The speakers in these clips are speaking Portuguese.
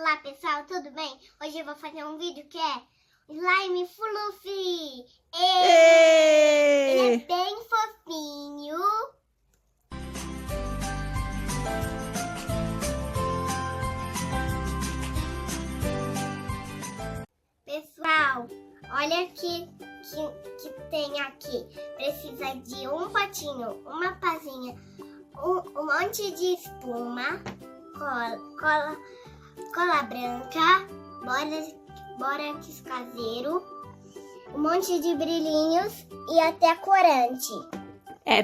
Olá pessoal, tudo bem? Hoje eu vou fazer um vídeo que é Slime Fluffy. Ele é bem fofinho. Pessoal, olha aqui que tem aqui. Precisa de um potinho, uma pazinha, um monte de espuma, cola branca, bórax caseiro, um monte de brilhinhos e até corante.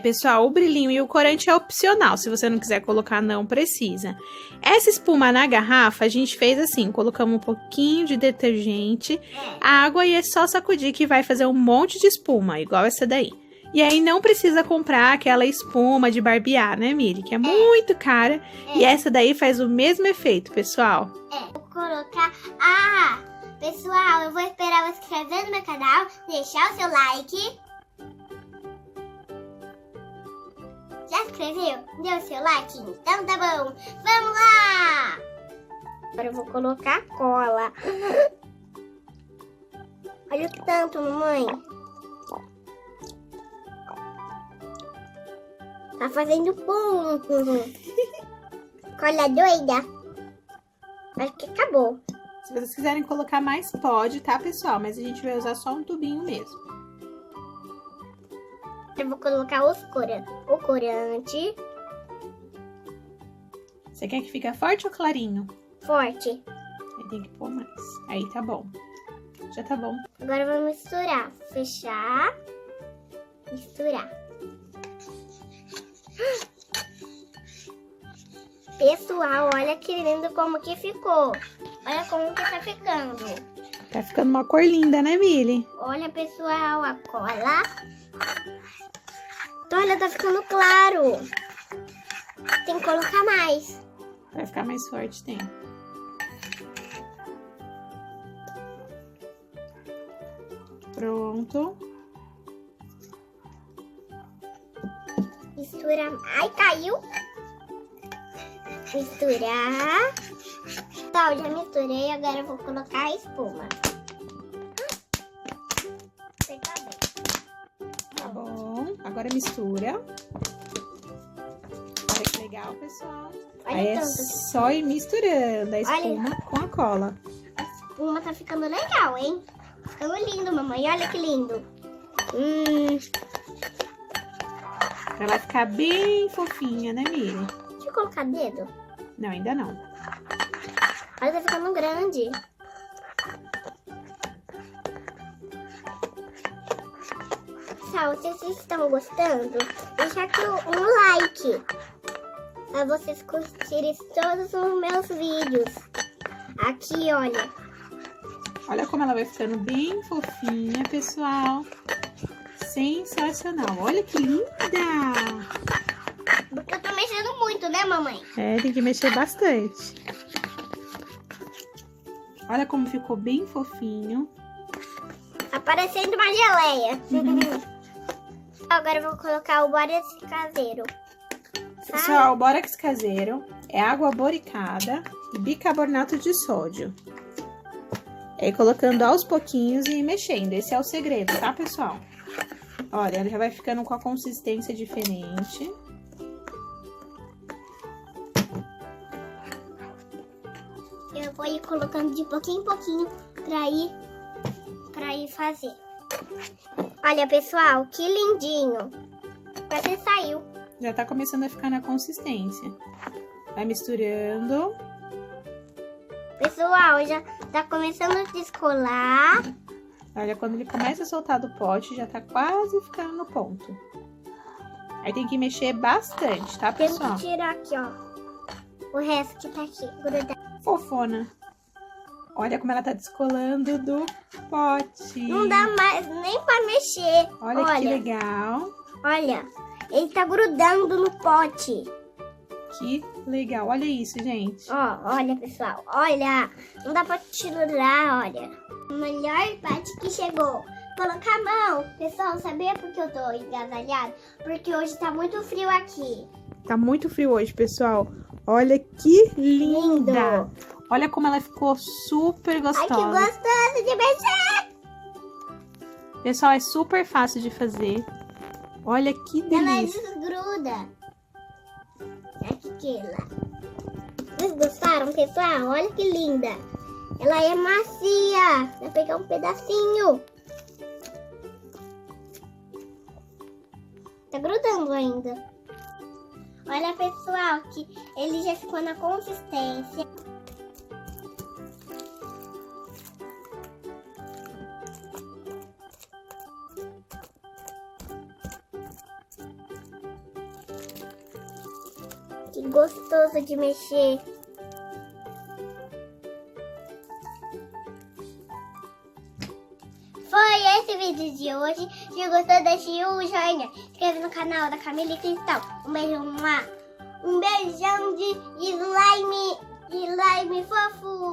Pessoal, o brilhinho e o corante é opcional. Se você não quiser colocar, não precisa. Essa espuma na garrafa, a gente fez assim. Colocamos um pouquinho de detergente, água e é só sacudir que vai fazer um monte de espuma, igual essa daí. E aí não precisa comprar aquela espuma de barbear, né, Miri? Que é muito cara. E essa daí faz o mesmo efeito, pessoal. Vou colocar... pessoal, eu vou esperar você se inscrever no meu canal, deixar o seu like. Já inscreveu? Deu o seu like? Então tá bom. Vamos lá! Agora eu vou colocar a cola. Olha o tanto, mamãe. Tá fazendo bom. Cola doida. Acho que acabou. Se vocês quiserem colocar mais, pode, tá, pessoal? Mas a gente vai usar só um tubinho mesmo. Eu vou colocar o corante. Você quer que fique forte ou clarinho? Forte. Aí tem que pôr mais. Aí tá bom. Já tá bom. Agora eu vou misturar. Fechar. Misturar. Pessoal, olha que lindo como que ficou. Olha como que tá ficando. Tá ficando uma cor linda, né, Mili? Olha, pessoal, a cola. Olha, tá ficando claro. Tem que colocar mais. Vai ficar mais forte, tem. Pronto. Misturar. Ai, caiu. Misturar. Tá, eu já misturei. Agora eu vou colocar a espuma. Tá bom. Agora mistura. Olha que legal, pessoal. Olha aí é só ir misturando a espuma com a cola. A espuma tá ficando legal, hein? Ficando lindo, mamãe. Olha que lindo. Pra ela ficar bem fofinha, né, Miri? Deixa eu colocar dedo. Não, ainda não. Olha, tá ficando grande. Pessoal, se vocês estão gostando, deixa aqui um like. Pra vocês curtirem todos os meus vídeos. Aqui, olha. Olha como ela vai ficando bem fofinha, pessoal. Sensacional. Olha que linda! Porque eu tô mexendo muito, né, mamãe? Tem que mexer bastante. Olha como ficou bem fofinho. Tá parecendo uma geleia. Agora eu vou colocar o bórax caseiro. Pessoal, o bórax caseiro é água boricada e bicarbonato de sódio. Aí colocando aos pouquinhos e mexendo. Esse é o segredo, tá, pessoal? Olha, ela já vai ficando com a consistência diferente. Eu vou ir colocando de pouquinho em pouquinho pra ir fazer. Olha, pessoal, que lindinho. Quase saiu. Já tá começando a ficar na consistência. Vai misturando. Pessoal, já tá começando a descolar. Olha, quando ele começa a soltar do pote, já tá quase ficando no ponto. Aí tem que mexer bastante, tá, pessoal? Tem que tirar aqui, ó. O resto que tá aqui, grudado. Fofona. Olha como ela tá descolando do pote. Não dá mais nem pra mexer. Olha que legal. Olha, ele tá grudando no pote. Que legal. Olha isso, gente. Ó, olha, pessoal. Olha, não dá pra tirar, olha. A melhor parte que chegou. Colocar a mão. Pessoal, sabia por que eu tô agasalhada? Porque hoje tá muito frio aqui. Tá muito frio hoje, pessoal. Olha que linda! Lindo. Olha como ela ficou super Ai, gostosa. que gostoso de mexer. Pessoal, é super fácil de fazer. Olha que Ela delícia. desgruda. Aqui, ela. Vocês gostaram, pessoal? Olha que linda. Ela é macia. Vai pegar um pedacinho. Tá grudando ainda. Olha, pessoal, que ele já ficou na consistência. Que gostoso de mexer. Foi esse vídeo de hoje. Se gostou, deixe o joinha. Se inscreve no canal da Camila Cristal. Um beijo lá. Um beijão de slime fofo.